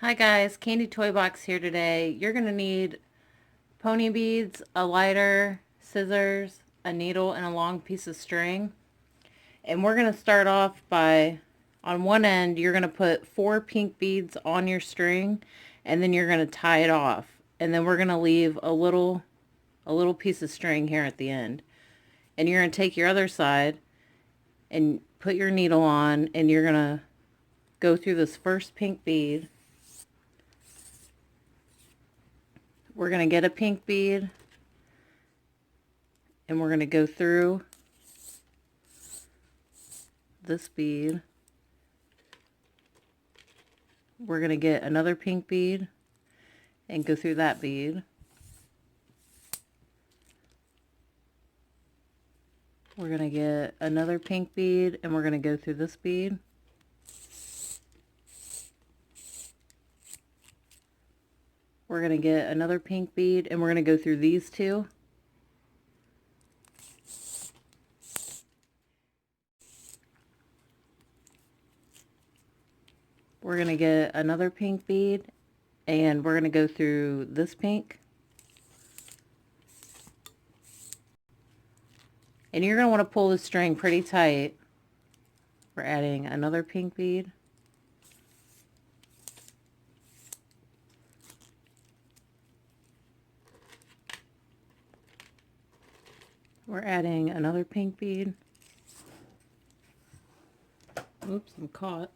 Hi guys, Kandi Toy Box here today. You're going to need pony beads, a lighter, scissors, a needle, and a long piece of string. And we're going to start off by, on one end, you're going to put 4 pink beads on your string, and then you're going to tie it off. And then we're going to leave a little piece of string here at the end. And you're going to take your other side and put your needle on, and you're going to go through this first pink bead. We're going to get a pink bead and we're going to go through this bead. We're going to get another pink bead and go through that bead. We're going to get another pink bead and we're going to go through this bead. We're going to get another pink bead and we're going to go through these two. We're going to get another pink bead and we're going to go through this pink. And you're going to want to pull the string pretty tight. We're adding another pink bead. We're adding another pink bead. Oops, I'm caught.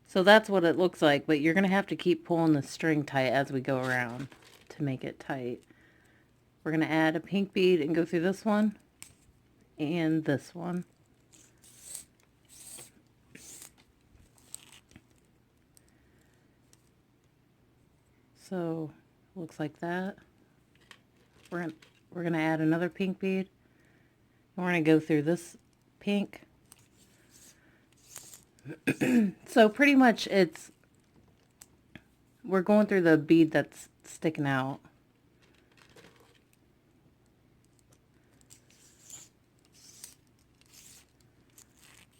So that's what it looks like, but you're going to have to keep pulling the string tight as we go around to make it tight. We're going to add a pink bead and go through this one and this one. So looks like that. We're going to add another pink bead and we're going to go through this pink. So pretty much we're going through the bead that's sticking out.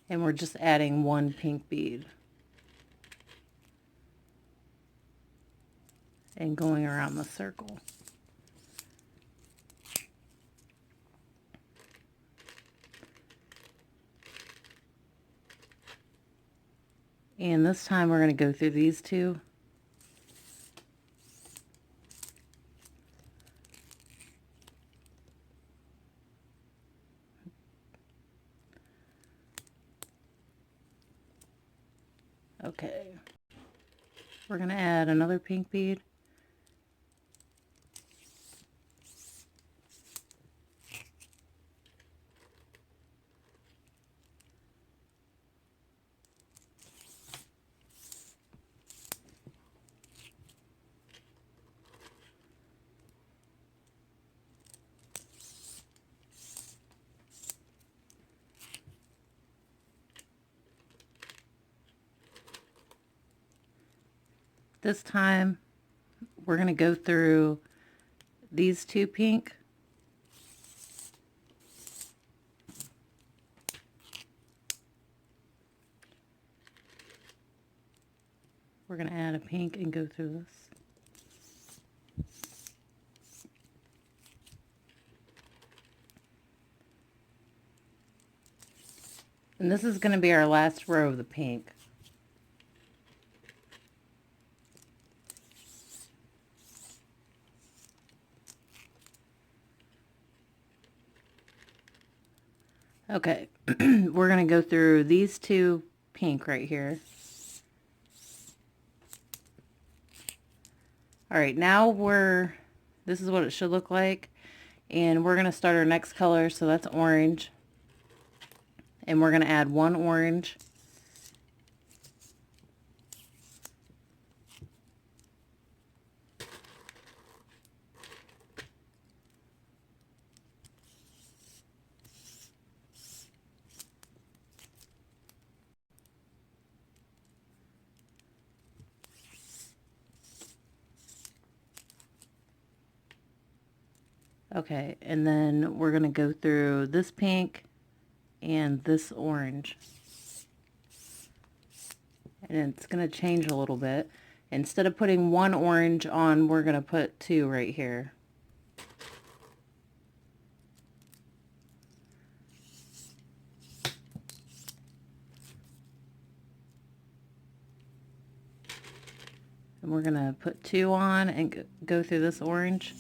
And we're just adding one pink bead. And going around the circle. And this time we're going to go through these two. Okay. We're going to add another pink bead. This time we're going to go through these two pink. We're going to add a pink and go through this. And this is going to be our last row of the pink. Okay, we're going to go through these two pink right here. Alright, now this is what it should look like. And we're going to start our next color, so that's orange. And we're going to add one orange. Okay, and then we're going to go through this pink and this orange. And it's going to change a little bit. Instead of putting one orange on, we're going to put two right here. And we're going to put two on and go through this orange.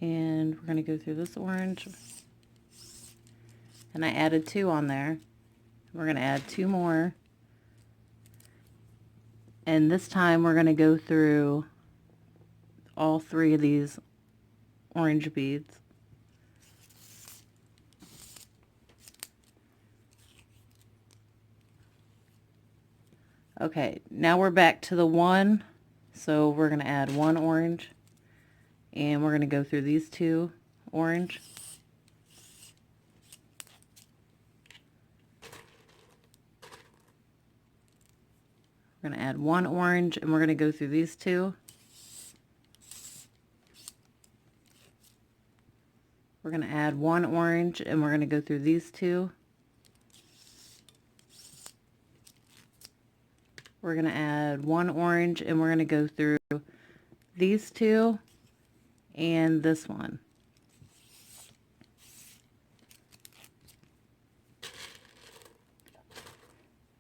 And we're going to go through this orange. And I added two on there. We're going to add two more. And this time we're going to go through all three of these orange beads. Okay, now we're back to the one. So we're going to add one orange. And we're going to go through these two orange. We're going to add one orange, and we're going to go through these two. We're going to add one orange, and we're going to go through these two. We're going to add one orange, and we're going to go through these two and this one.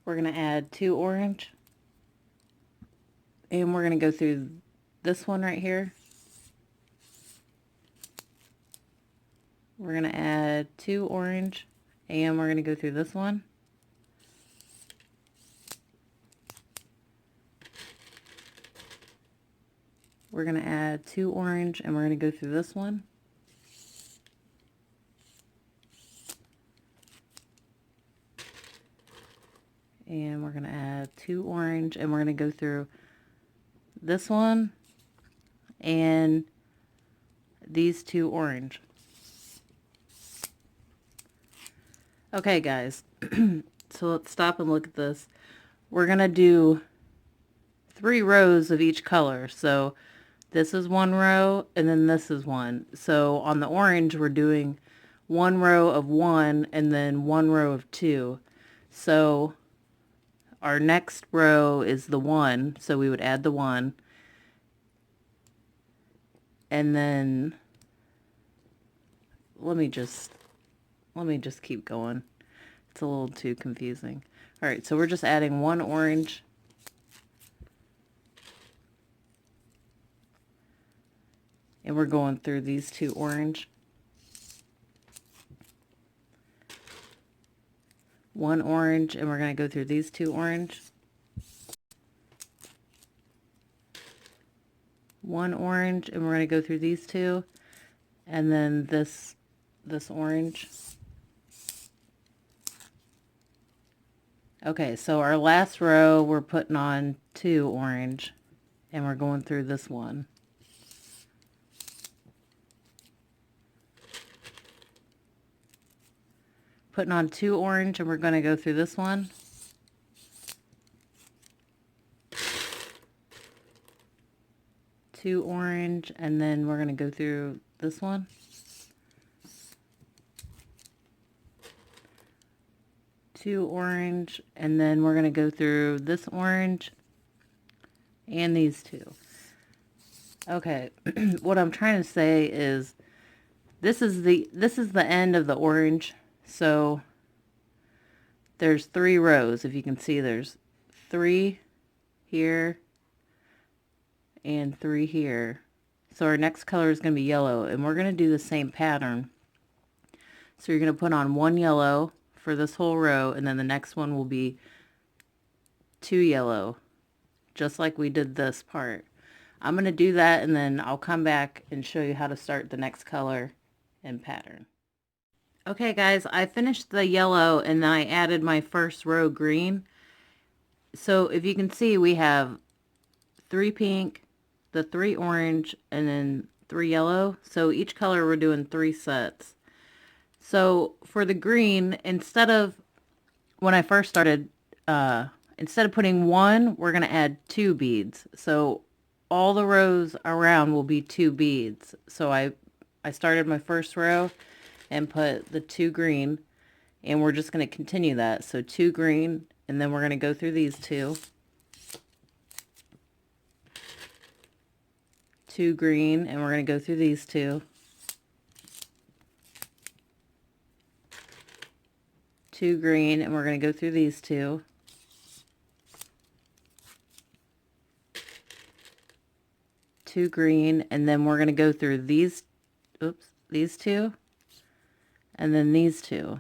We're going to add two orange, and we're going to go through this one right here. We're going to add two orange, and we're going to go through this one. We're going to add two orange, and we're going to go through this one. And we're going to add two orange, and we're going to go through this one and these two orange. Okay, guys, so let's stop and look at this. We're going to do 3 rows of each color. So this is one row, and then this is one. So on the orange, we're doing 1 row of 1 and then 1 row of 2. So our next row is the 1, so we would add the 1. And then let me just keep going. It's a little too confusing. All right, so we're just adding 1 orange. And we're going through these 2 orange. 1 orange, and we're going to go through these 2 orange. 1 orange, and we're going to go through these 2. And then this orange. Okay, so our last row, we're putting on 2 orange, and we're going through this one. Putting on 2 orange, and we're going to go through this one. Two orange, and then we're going to go through this one. Two orange, and then we're going to go through this orange and these 2. Okay, what I'm trying to say is this is the end of the orange. So there's 3 rows. If you can see, there's 3 here and 3 here. So our next color is going to be yellow, and we're going to do the same pattern. So you're going to put on 1 yellow for this whole row, and then the next one will be 2 yellow, just like we did this part. I'm going to do that, and then I'll come back and show you how to start the next color and pattern. Okay, guys, I finished the yellow, and then I added my first row green. So if you can see, we have 3 pink, the 3 orange, and then 3 yellow. So each color we're doing 3 sets. So for the green, instead of, when I first started, instead of putting 1, we're going to add 2 beads. So all the rows around will be 2 beads. So I started my first row and put the 2 green, and we're just going to continue that. So 2 green, and then we're going to go through these 2. 2 green, and we're going to go through these 2. 2 green, and we're going to go through these 2. 2 green, and then we're going to go through these, these 2, and then these 2.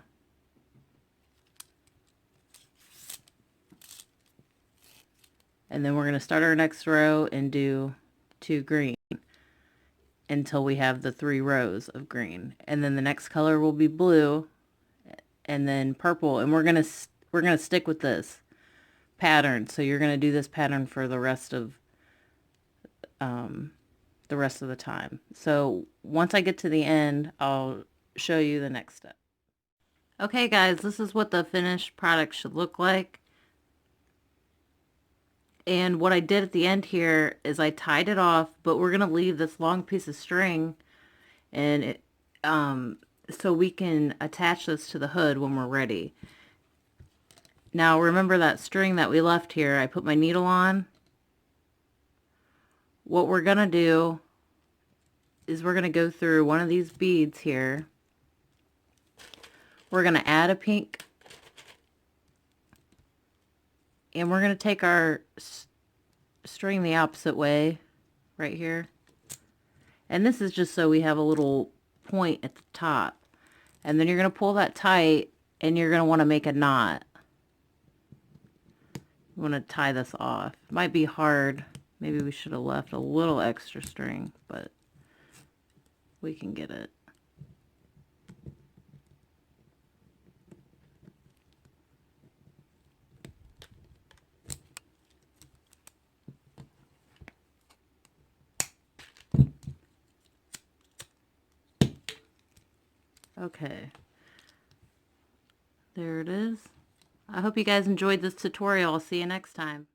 And then we're going to start our next row and do 2 green until we have the 3 rows of green. And then the next color will be blue, and then purple, and we're going to stick with this pattern. So you're going to do this pattern for the rest of the time. So once I get to the end, I'll show you the next step. Okay guys, this is what the finished product should look like. And what I did at the end here is I tied it off, but we're going to leave this long piece of string, and it, so we can attach this to the hood when we're ready. Now remember that string that we left here, I put my needle on. What we're going to do is we're going to go through one of these beads here. We're going to add a pink, and we're going to take our string the opposite way right here. And this is just so we have a little point at the top. And then you're going to pull that tight, and you're going to want to make a knot. You want to tie this off. It might be hard. Maybe we should have left a little extra string, but we can get it. Okay. There it is. I hope you guys enjoyed this tutorial. I'll see you next time.